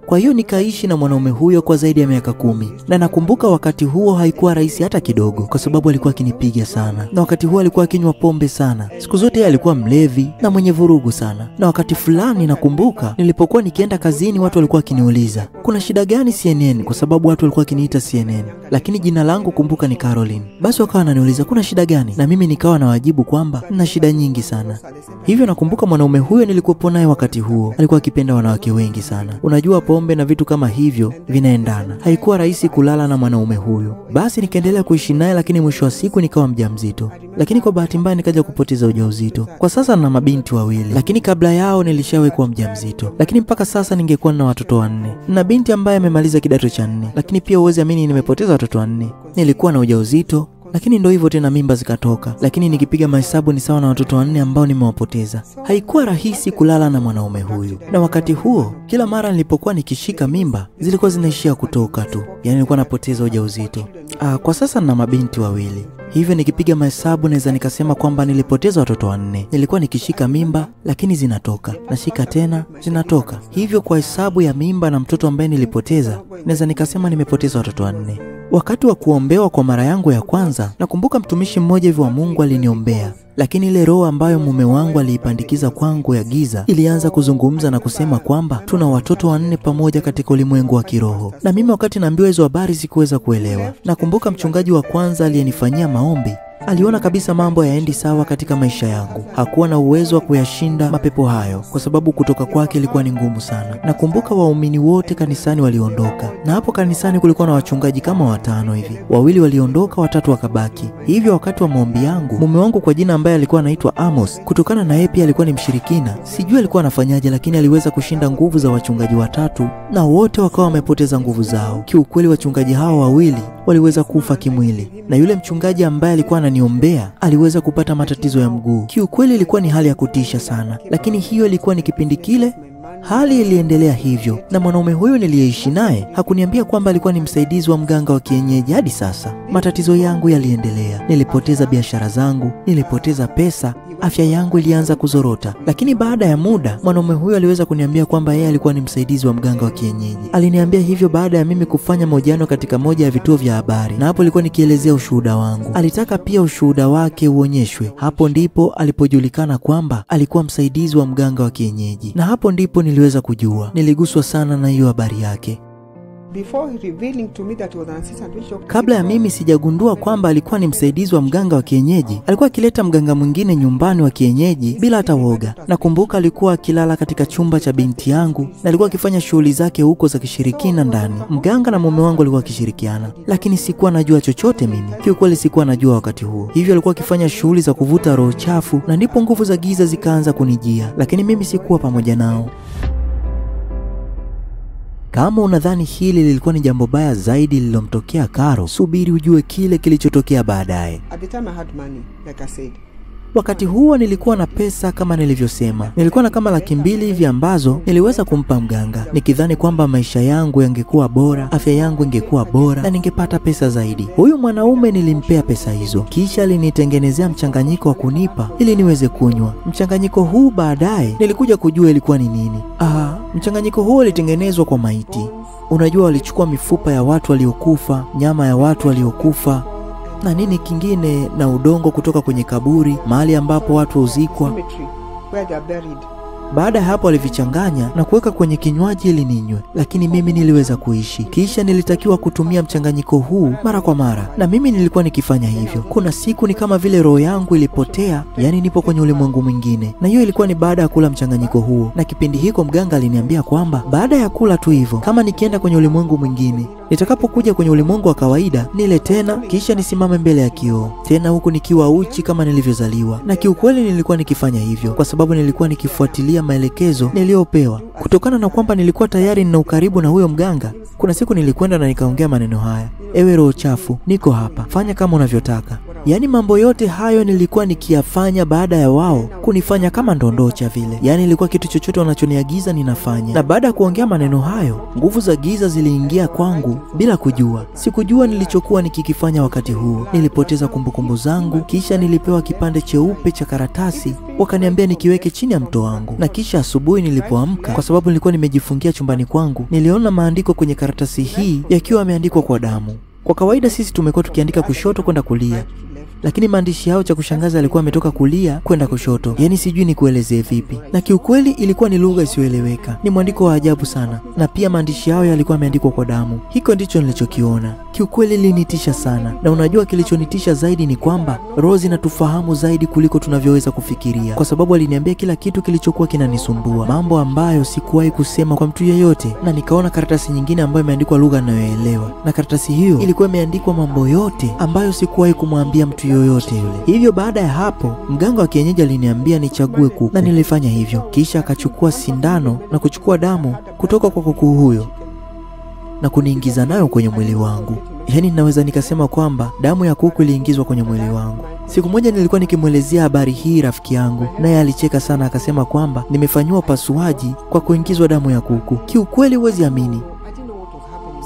Kwa hiyo nikaishi na mwanaume huyo kwa zaidi ya miaka 10. Na nakumbuka wakati huo haikuwa rahisi hata kidogo, kwa sababu alikuwa akinipiga sana. Na wakati huo alikuwa akinywa pombe sana. Siku zote yeye alikuwa mlevi na mwenye vurugu sana. Na wakati fulani nakumbuka nilipokuwa nikienda kazini, watu walikuwa wakiniuliza, "Kuna shida gani CNN?" Kwa sababu watu walikuwa wakiniita CNN. Lakini jina langu kumbuka ni Caroline. Basi wakawa wananiuliza, "Kuna shida gani?" Na mimi nikawa nawajibu kwamba nina shida nyingi sana. Hivyo nakumbuka mwanaume huyo nilikuwa naye wakati huo alikuwa akipenda wanawake wengi sana. Unajua pombe na vitu kama hivyo vinaendana. Haikuwa rahisi kulala na mwanaume huyo. Basi nikaendelea kuishi naye, lakini mwisho wa siku nikawa mjamzito. Lakini kwa bahati mbaya nikaja kupoteza ujauzito. Kwa sasa nina mabinti 2, lakini kabla yao nilishawahi kuwa mjamzito. Lakini mpaka sasa ningekuwa na watoto 4. Na binti ambaye amemaliza kidato cha 4. Lakini pia uweze amini nimepoteza watoto 4. Nilikuwa na ujauzito, lakini ndio hivyo tena, mimba zikatoka. Lakini nikipiga mahesabu ni sawa na watoto 4 ambao nimewapoteza. Haikuwa rahisi kulala na mwanaume huyu. Na wakati huo kila mara nilipokuwa nikishika mimba zilikuwa zinaishia kutoka tu. Yaani nilikuwa napoteza ujauzito. Kwa sasa nina mabinti 2. Hivyo nikipiga mahesabu naweza nikasema kwamba nilipoteza watoto 4. Nilikuwa nikishika mimba lakini zinatoka, nashika tena zinatoka. Hivyo kwa hesabu ya mimba na mtoto ambaye nilipoteza, naweza nikasema nimepoteza watoto 4. Wakati wa kuombewa kwa mara yangu ya kwanza, nakumbuka mtumishi mmoja hivi wa Mungu aliniombea. Lakini ile roho ambayo mume wangu aliipandikiza kwangu ya giza ilianza kuzungumza na kusema kwamba tuna watoto 4 pamoja katika ulimwengu wa kiroho. Na mimi wakati naambiwa hizo habari sikuweza kuelewa. Nakumbuka mchungaji wa kwanza aliyenifanyia maombi Aliona kabisa mambo yaendi sawa katika maisha yangu. Hakuwa na uwezo wa kuyashinda mapepo hayo kwa sababu kutoka kwake ilikuwa ni ngumu sana. Nakumbuka waumini wote kanisani waliondoka, na hapo kanisani kulikuwa na wachungaji kama 5 hivi. 2 waliondoka, 3 wakabaki. Hivyo wakati wa maombi yangu, mume wangu kwa jina ambaye alikuwa anaitwa Amos, kutokana na yeye pia alikuwa ni mshirikina, sijui alikuwa anafanyaje, lakini aliweza kushinda nguvu za wachungaji 3 na wote wakawa wamepoteza nguvu zao. Kiukweli wachungaji hao 2 waliweza kufa kimwili, na yule mchungaji ambaye alikuwa ananiombea aliweza kupata matatizo ya mguu. Kiukweli ilikuwa ni hali ya kutisha sana, lakini hiyo ilikuwa ni kipindi kile. Hali iliendelea hivyo, na mwanaume huyo niliyeishi naye hakuniambia kwamba alikuwa ni msaidizi wa mganga wa kienyeji. Hadi sasa matatizo yangu yaliendelea. Nilipoteza biashara zangu, nilipoteza pesa, afya yangu ilianza kuzorota. Lakini baada ya muda mwanaume huyo aliweza kuniambia kwamba yeye alikuwa ni msaidizi wa mganga wa kienyeji. Aliniambia hivyo baada ya mimi kufanya mahojiano katika moja ya vituo vya habari, na hapo nilikuwa nikielezea ushuhuda wangu. Alitaka pia ushuhuda wake uonyeshwe. Hapo ndipo alipojulikana kwamba alikuwa msaidizi wa mganga wa kienyeji, na hapo ndipo niliweza kujua. Niliguswa sana na hiyo habari yake. Kabla ya mimi sijagundua kwamba alikuwa ni msaidizi wa mganga wa kienyeji, alikuwa akileta mganga mwingine nyumbani wa kienyeji bila hata woga. Nakumbuka alikuwa akilala katika chumba cha binti yangu na alikuwa akifanya shughuli zake huko za kishirikina ndani. Mganga na mume wangu alikuwa akishirikiana, lakini sikuwa najua chochote mimi. Kiukweli sikuwa najua wakati huo. Hivyo alikuwa akifanya shughuli za kuvuta roho chafu, na ndipo nguvu za giza zikaanza kunijia, lakini mimi sikuwa pamoja nao. Kama unadhani hili lilikuwa ni jambo baya zaidi lililomtokea Caro, subiri ujue kile kilichotokea baadaye. Wakati huo nilikuwa na pesa kama nilivyosema. Nilikuwa na kama 200,000 hivi ambazo niliweza kumpa mganga, nikidhani kwamba maisha yangu yangekuwa bora, afya yangu ingekuwa bora na ningepata pesa zaidi. Huyu mwanaume nilimpea pesa hizo, kisha alinitengenezea mchanganyiko wa kunipa ili niweze kunywa. Mchanganyiko huu baadaye nilikuja kujua ilikuwa ni nini. Mchanganyiko huo ulitengenezwa kwa maiti. Unajua, walichukua mifupa ya watu waliokufa, nyama ya watu waliokufa na nini kingine, na udongo kutoka kwenye kaburi, mahali ambapo watu huzikwa. Baada ya hapo walivichanganya na kuweka kwenye kinywaji ili ninywe, lakini mimi niliweza kuishi. Kisha nilitakiwa kutumia mchanganyiko huu mara kwa mara, na mimi nilikuwa nikifanya hivyo. Kuna siku ni kama vile roho yangu ilipotea, yani nipo kwenye ulimwengu mwingine, na hiyo ilikuwa ni baada ya kula mchanganyiko huo. Na kipindi hiko mganga aliniambia kwamba baada ya kula tu hivyo, kama nikienda kwenye ulimwengu mwingine, nitakapokuja kwenye ulimwengu wa kawaida nile tena, kisha nisimame mbele ya kioo tena, huku nikiwa uchi kama nilivyozaliwa. Na kiukweli nilikuwa nikifanya hivyo kwa sababu nilikuwa nikifuatilia maelekezo niliyopewa. Kutokana na kwamba nilikuwa tayari nina ukaribu na huyo mganga, kuna siku nilikwenda na nikaongea maneno haya: ewe roho chafu, niko hapa, fanya kama unavyotaka. Yaani mambo yote hayo nilikuwa nikiyafanya baada ya wao kunifanya kama ndondocha vile. Yaani ilikuwa kitu chochote wanachoniagiza ninafanya. Na baada ya kuongea maneno hayo, nguvu za giza ziliingia kwangu bila kujua. Sikujua nilichokuwa nikikifanya wakati huo. Nilipoteza kumbukumbu zangu, kisha nilipewa kipande cheupe cha karatasi, wakaniambia nikiweke chini ya mto wangu. Na kisha asubuhi nilipoamka, kwa sababu nilikuwa nimejifungia chumbani kwangu, niliona maandiko kwenye karatasi hii yakiwa yameandikwa kwa damu. Kwa kawaida sisi tumekuwa tukiandika kushoto kwenda kulia, lakini maandishi yao cha kushangaza yalikuwa yametoka kulia kwenda kushoto. Yaani sijui ni kuelezee vipi. Na kiukweli ilikuwa ni lugha isiyoeleweka. Ni mwandiko wa ajabu sana. Na pia maandishi yao yalikuwa yameandikwa kwa damu. Hiko ndicho nilichokiona. Kiukweli linitisha sana. Na unajua kilichonitisha zaidi ni kwamba roho zinatufahamu zaidi kuliko tunavyoweza kufikiria. Kwa sababu aliniambia kila kitu kilichokuwa kinanisumbua, mambo ambayo sikuwahi kusema kwa mtu yeyote. Na nikaona karatasi nyingine ambayo imeandikwa lugha ninayoelewa. Na karatasi hiyo ilikuwa imeandikwa mambo yote ambayo sikuwahi kumwambia mtu yoyote yule. Hivyo baada ya hapo, mganga wa kienyeji aliniambia nichague kuku, na nilifanya hivyo. Kisha akachukua sindano na kuchukua damu kutoka kwa kuku huyo na kuniingiza nayo kwenye mwili wangu. Yaani naweza nikasema kwamba damu ya kuku iliingizwa kwenye mwili wangu. Siku moja nilikuwa nikimwelezea habari hii rafiki yangu, naye alicheka sana, akasema kwamba nimefanywa upasuaji kwa kuingizwa damu ya kuku. Kiukweli huwezi amini,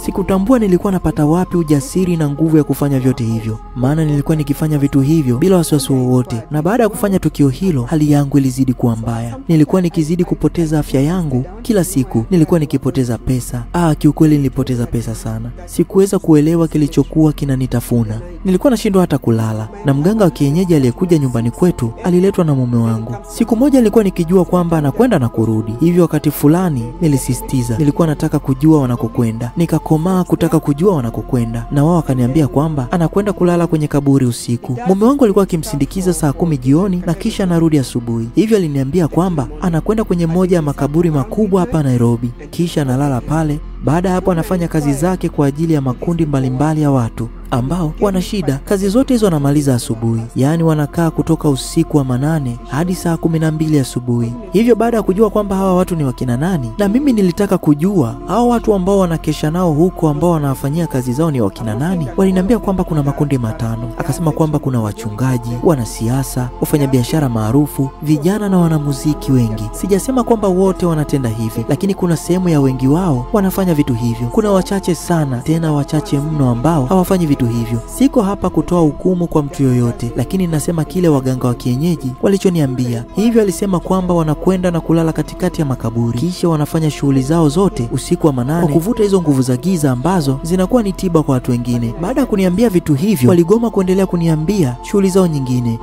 sikutambua nilikuwa napata wapi ujasiri na nguvu ya kufanya vyote hivyo, maana nilikuwa nikifanya vitu hivyo bila wasiwasi wowote. Na baada ya kufanya tukio hilo, hali yangu ilizidi kuwa mbaya. Nilikuwa nikizidi kupoteza afya yangu kila siku. Nilikuwa nikipoteza pesa. Kiukweli nilipoteza pesa sana. Sikuweza kuelewa kilichokuwa kinanitafuna. Nilikuwa nashindwa hata kulala. Na mganga wa kienyeji aliyekuja nyumbani kwetu aliletwa na mume wangu. Siku moja nilikuwa nikijua kwamba anakwenda na kurudi. Hivyo wakati fulani nilisisitiza, nilikuwa nataka kujua wanakokwenda. nikakomaa kutaka kujua wanakokwenda, na wao wakaniambia kwamba anakwenda kulala kwenye kaburi usiku. Mume wangu alikuwa akimsindikiza saa 10 jioni na kisha anarudi asubuhi. Hivyo aliniambia kwamba anakwenda kwenye moja ya makaburi makubwa hapa Nairobi, kisha analala pale. Baada ya hapo anafanya kazi zake kwa ajili ya makundi mbalimbali ya watu ambao wana shida. Kazi zote hizo anamaliza asubuhi, yaani wanakaa kutoka usiku wa 8 hadi saa 12 asubuhi. Hivyo baada ya kujua kwamba hawa watu ni wakina nani, na mimi nilitaka kujua hawa watu ambao wanakesha nao huko ambao wanawafanyia kazi zao ni wakina nani, waliniambia kwamba kuna makundi 5. Akasema kwamba kuna wachungaji, wanasiasa, wafanyabiashara maarufu, vijana na wanamuziki wengi. Sijasema kwamba wote wanatenda hivi, lakini kuna sehemu ya wengi wao wanafanya vitu hivyo. Kuna wachache sana, tena wachache mno ambao hawafanyi vitu hivyo. Siko hapa kutoa hukumu kwa mtu yoyote, lakini nasema kile waganga wa kienyeji walichoniambia. Hivyo alisema kwamba wanakwenda na kulala katikati ya makaburi, kisha wanafanya shughuli zao zote usiku wa 8 kwa kuvuta hizo nguvu za giza ambazo zinakuwa ni tiba kwa watu wengine. Baada ya kuniambia vitu hivyo, waligoma kuendelea kuniambia shughuli zao nyingine.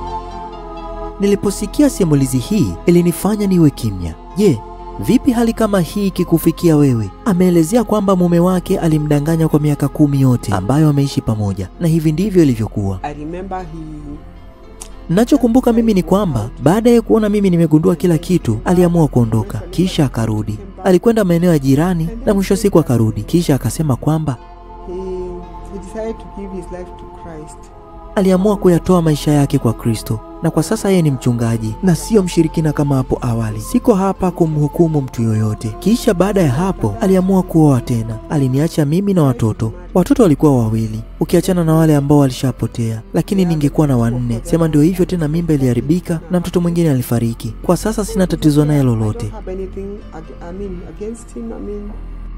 Niliposikia simulizi hii ilinifanya niwe kimya. Je, vipi hali kama hii kikufikia wewe? Ameelezea kwamba mume wake alimdanganya kwa miaka 10 yote ambayo ameishi pamoja, na hivi ndivyo ilivyokuwa. Nachokumbuka mimi ni kwamba baada ya kuona mimi nimegundua kila kitu, aliamua kuondoka, kisha akarudi. Alikwenda maeneo ya jirani na mwisho wa siku akarudi, kisha akasema kwamba aliamua kuyatoa maisha yake kwa Kristo, na kwa sasa yeye ni mchungaji na sio mshirikina kama hapo awali. Siko hapa kumhukumu mtu yoyote. Kisha baada ya hapo aliamua kuoa tena. Aliniacha mimi na watoto. Watoto walikuwa 2, ukiachana na wale ambao walishapotea, lakini ningekuwa na 4. Sema ndio hivyo tena, mimba iliharibika na mtoto mwingine alifariki. Kwa sasa sina tatizo naye lolote.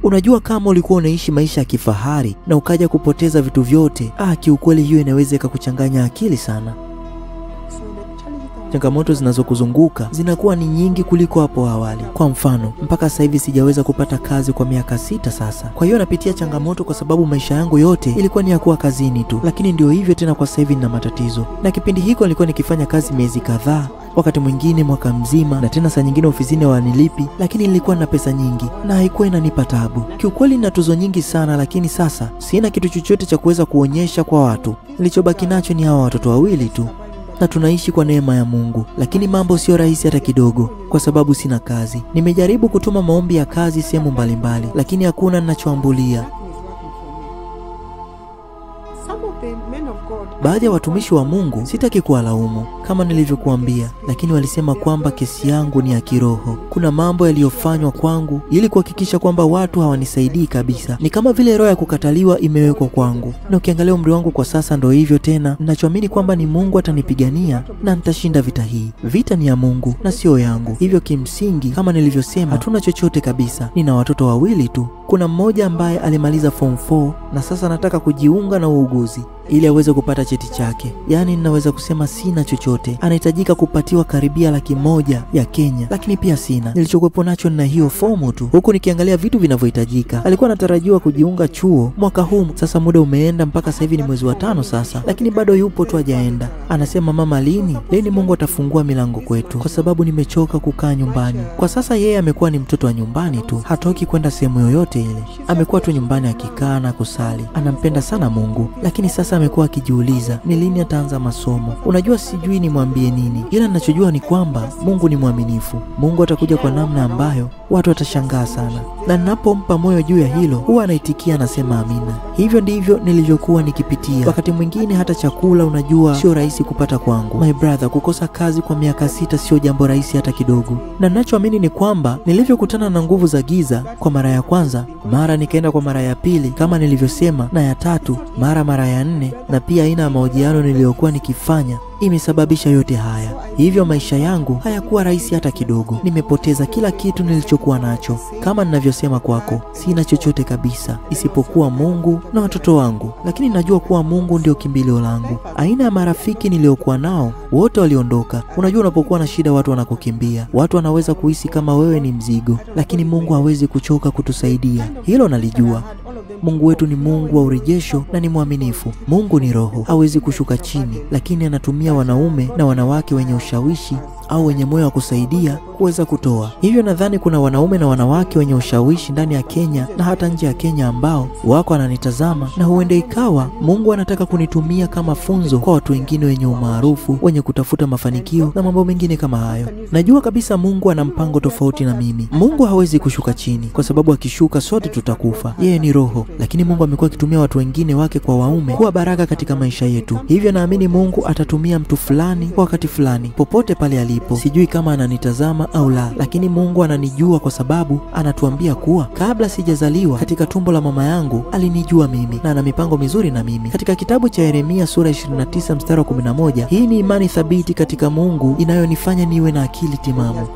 Unajua, kama ulikuwa unaishi maisha ya kifahari na ukaja kupoteza vitu vyote, kiukweli hiyo inaweza kukuchanganya akili sana. Changamoto zinazokuzunguka zinakuwa ni nyingi kuliko hapo awali. Kwa mfano, mpaka sasa hivi sijaweza kupata kazi kwa miaka 6 sasa. Kwa hiyo napitia changamoto kwa sababu maisha yangu yote ilikuwa ni ya kuwa kazini tu. Lakini ndio hivyo tena, kwa sasa hivi nina matatizo. Na kipindi hiko nilikuwa nikifanya kazi miezi kadhaa, wakati mwingine mwaka mzima, na tena saa nyingine ofisini hawanilipi, lakini nilikuwa na pesa nyingi na haikuwa inanipa taabu. Kiukweli nina tuzo nyingi sana, lakini sasa sina kitu chochote cha kuweza kuonyesha kwa watu. Nilichobaki nacho ni hawa watoto 2 tu. Na tunaishi kwa neema ya Mungu, lakini mambo sio rahisi hata kidogo kwa sababu sina kazi. Nimejaribu kutuma maombi ya kazi sehemu mbalimbali, lakini hakuna ninachoambulia. Baadhi ya watumishi wa Mungu, sitaki kuwalaumu kama nilivyokuambia, lakini walisema kwamba kesi yangu ni ya kiroho. Kuna mambo yaliyofanywa kwangu ili kuhakikisha kwamba watu hawanisaidii kabisa. Ni kama vile roho ya kukataliwa imewekwa kwangu. Na ukiangalia umri wangu kwa sasa, ndio hivyo tena. Ninachoamini kwamba ni Mungu atanipigania na nitashinda vita hii. Vita ni ya Mungu na sio yangu. Hivyo kimsingi, kama nilivyosema, hatuna chochote kabisa. Nina watoto 2 tu. Kuna mmoja ambaye alimaliza form 4 na sasa anataka kujiunga na uuguzi ili aweze kupata cheti chake. Yaani ninaweza kusema sina chochote. Anahitajika kupatiwa karibia 100,000 ya Kenya, lakini pia sina. Nilichokuwepo nacho na hiyo fomu tu, huku nikiangalia vitu vinavyohitajika. Alikuwa anatarajiwa kujiunga chuo mwaka huu. Sasa muda umeenda mpaka sasa hivi ni mwezi wa 5 sasa, lakini bado yupo tu hajaenda. Anasema, mama, lini Mungu atafungua milango kwetu, kwa sababu nimechoka kukaa nyumbani. Kwa sasa yeye amekuwa ni mtoto wa nyumbani tu, hatoki kwenda sehemu yoyote ile. Amekuwa tu nyumbani akikaa na kusali. Anampenda sana Mungu, lakini sasa amekuwa akijiuliza ni lini ataanza masomo. Unajua, sijui nimwambie nini, ila ninachojua ni kwamba Mungu ni mwaminifu. Mungu atakuja kwa namna ambayo watu watashangaa sana, na ninapompa moyo juu ya hilo huwa anaitikia, anasema amina. Hivyo ndivyo nilivyokuwa nikipitia. Wakati mwingine hata chakula, unajua, sio rahisi kupata kwangu. My brother, kukosa kazi kwa miaka 6 sio jambo rahisi hata kidogo. Na ninachoamini ni kwamba nilivyokutana na nguvu za giza kwa mara ya kwanza, mara nikaenda kwa mara ya pili kama nilivyosema, na ya 3, mara ya 4, na pia aina ya mahojiano niliyokuwa nikifanya imesababisha yote haya. Hivyo maisha yangu hayakuwa rahisi hata kidogo. Nimepoteza kila kitu nilichokuwa nacho. Kama ninavyosema kwako, sina chochote kabisa isipokuwa Mungu na watoto wangu, lakini najua kuwa Mungu ndio kimbilio langu. Aina ya marafiki niliokuwa nao wote waliondoka. Unajua, unapokuwa na shida watu wanakukimbia. Watu wanaweza kuhisi kama wewe ni mzigo, lakini Mungu hawezi kuchoka kutusaidia. Hilo nalijua. Mungu wetu ni Mungu wa urejesho na ni mwaminifu. Mungu ni roho, hawezi kushuka chini, lakini anatumia wanaume na wanawake wenye ushawishi au wenye moyo wa kusaidia kuweza kutoa. Hivyo nadhani kuna wanaume na wanawake wenye ushawishi ndani ya Kenya na hata nje ya Kenya ambao wako wananitazama, na huenda ikawa Mungu anataka kunitumia kama funzo kwa watu wengine wenye umaarufu, wenye kutafuta mafanikio na mambo mengine kama hayo. Najua kabisa Mungu ana mpango tofauti na mimi. Mungu hawezi kushuka chini, kwa sababu akishuka sote tutakufa. Yeye ni roho, lakini Mungu amekuwa akitumia watu wengine wake kwa waume kuwa baraka katika maisha yetu. Hivyo naamini Mungu atatumia mtu fulani kwa wakati fulani, popote pale alipo. Sijui kama ananitazama au la, lakini Mungu ananijua, kwa sababu anatuambia kuwa kabla sijazaliwa katika tumbo la mama yangu alinijua mimi na ana mipango mizuri na mimi. Katika kitabu cha Yeremia sura 29 mstari wa 11, hii ni imani thabiti katika Mungu inayonifanya niwe na akili timamu.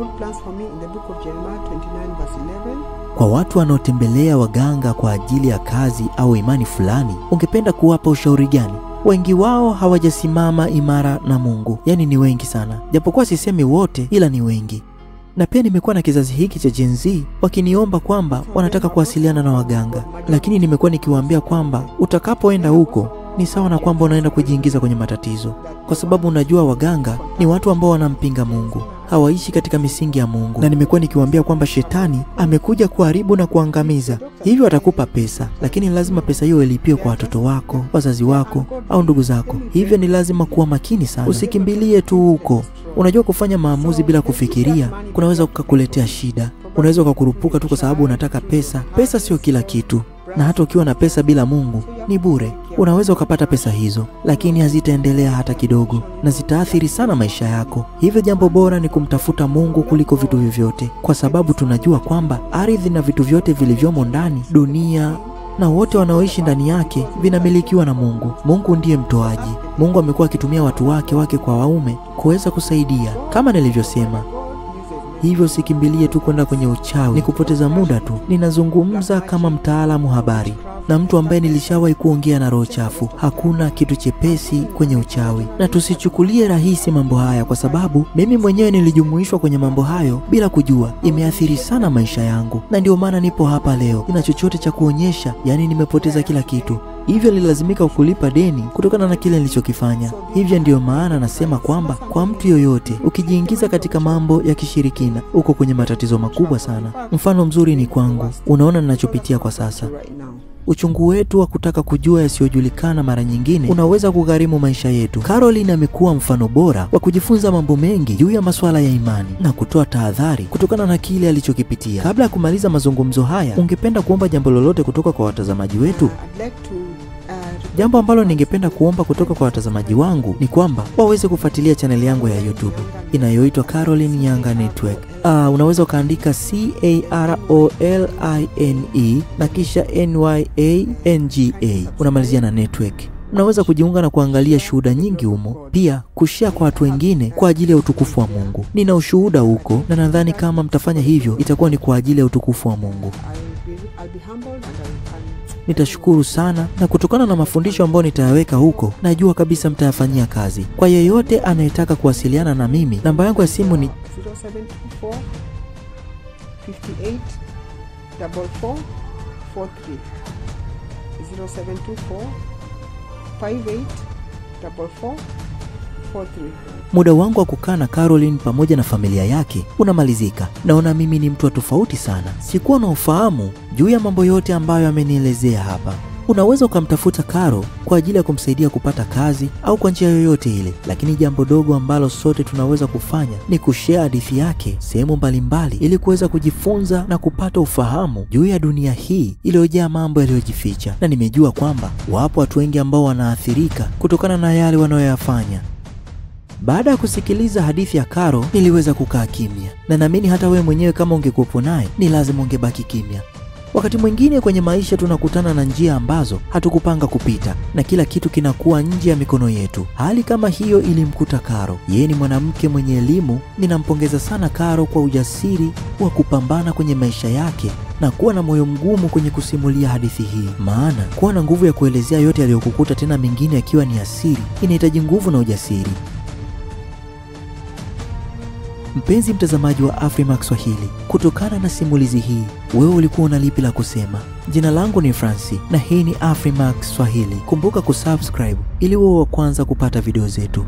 Kwa watu wanaotembelea waganga kwa ajili ya kazi au imani fulani, ungependa kuwapa ushauri gani? Wengi wao hawajasimama imara na Mungu. Yaani ni wengi sana. Japokuwa sisemi wote, ila ni wengi. Na pia nimekuwa na kizazi hiki cha Gen Z wakiniomba kwamba wanataka kuwasiliana na waganga, lakini nimekuwa nikiwaambia kwamba utakapoenda huko ni sawa na kwamba unaenda kujiingiza kwenye matatizo, kwa sababu unajua waganga ni watu ambao wanampinga Mungu, hawaishi katika misingi ya Mungu. Na nimekuwa nikiwaambia kwamba shetani amekuja kuharibu na kuangamiza. Hivyo atakupa pesa, lakini lazima pesa hiyo ilipiwe kwa watoto wako, wazazi wako au ndugu zako. Hivyo ni lazima kuwa makini sana. Usikimbilie tu huko. Unajua kufanya maamuzi bila kufikiria kunaweza kukuletea shida. Unaweza kukurupuka tu kwa sababu unataka pesa. Pesa sio kila kitu. Na hata ukiwa na pesa bila Mungu ni bure. Unaweza ukapata pesa hizo, lakini hazitaendelea hata kidogo na zitaathiri sana maisha yako. Hivyo jambo bora ni kumtafuta Mungu kuliko vitu vyovyote, kwa sababu tunajua kwamba ardhi na vitu vyote vilivyomo ndani, dunia na wote wanaoishi ndani yake vinamilikiwa na Mungu. Mungu ndiye mtoaji. Mungu amekuwa akitumia watu wake kwa waume kuweza kusaidia, kama nilivyosema. Hivyo usikimbilie tu kwenda kwenye uchawi, ni kupoteza muda tu. Ninazungumza kama mtaalamu habari na mtu ambaye nilishawahi kuongea na roho chafu. Hakuna kitu chepesi kwenye uchawi, na tusichukulie rahisi mambo haya, kwa sababu mimi mwenyewe nilijumuishwa kwenye mambo hayo bila kujua. Imeathiri sana maisha yangu, na ndio maana nipo hapa leo. Nina chochote cha kuonyesha, yani nimepoteza kila kitu. Hivyo nilazimika kulipa deni kutokana na kile nilichokifanya. Hivyo ndio maana nasema kwamba kwa mtu yoyote ukijiingiza katika mambo ya kishirikina, uko kwenye matatizo makubwa sana. Mfano mzuri ni kwangu. Unaona ninachopitia kwa sasa. Uchungu wetu wa kutaka kujua yasiyojulikana mara nyingine unaweza kugharimu maisha yetu. Caroline amekuwa mfano bora wa kujifunza mambo mengi juu ya masuala ya imani na kutoa tahadhari kutokana na kile alichokipitia. Kabla ya kumaliza mazungumzo haya, ungependa kuomba jambo lolote kutoka kwa watazamaji wetu? Jambo ambalo ningependa kuomba kutoka kwa watazamaji wangu ni kwamba waweze kufuatilia channel yangu ya YouTube inayoitwa Caroline Nyanga Network. Unaweza ukaandika CAROLINE na kisha NYANGA, unamalizia na network. Unaweza kujiunga na kuangalia shuhuda nyingi humo, pia kushare kwa watu wengine kwa ajili ya utukufu wa Mungu. Nina ushuhuda huko, na nadhani kama mtafanya hivyo itakuwa ni kwa ajili ya utukufu wa Mungu. Nitashukuru sana, na kutokana na mafundisho ambayo nitayaweka huko, najua kabisa mtayafanyia kazi. Kwa yeyote anayetaka kuwasiliana na mimi, namba yangu ya simu ni 0724 58 44 43 0724 58 44 43. Muda wangu wa kukaa na Caroline pamoja na familia yake unamalizika. Naona mimi ni mtu wa tofauti sana. Sikuwa na ufahamu juu ya mambo yote ambayo amenielezea hapa. Unaweza ukamtafuta Caro kwa ajili ya kumsaidia kupata kazi au kwa njia yoyote ile, lakini jambo dogo ambalo sote tunaweza kufanya ni kushare hadithi yake sehemu mbalimbali ili kuweza kujifunza na kupata ufahamu juu ya dunia hii iliyojaa mambo yaliyojificha. Na nimejua kwamba wapo watu wengi ambao wanaathirika kutokana na yale wanayoyafanya. Baada ya kusikiliza hadithi ya Caro, niliweza kukaa kimya, na naamini hata wewe mwenyewe kama ungekuwepo naye ni lazima ungebaki kimya. Wakati mwingine kwenye maisha tunakutana na njia ambazo hatukupanga kupita, na kila kitu kinakuwa nje ya mikono yetu. Hali kama hiyo ilimkuta Caro. Yeye ni mwanamke mwenye elimu. Ninampongeza sana Caro kwa ujasiri wa kupambana kwenye maisha yake na kuwa na moyo mgumu kwenye kusimulia hadithi hii, maana kuwa na nguvu ya kuelezea yote yaliyokukuta, tena mengine yakiwa ni asiri, inahitaji nguvu na ujasiri. Mpenzi mtazamaji wa Afrimax Swahili, kutokana na simulizi hii, wewe ulikuwa una lipi la kusema? Jina langu ni Francis na hii ni Afrimax Swahili. Kumbuka kusubscribe ili uwe wa kwanza kupata video zetu.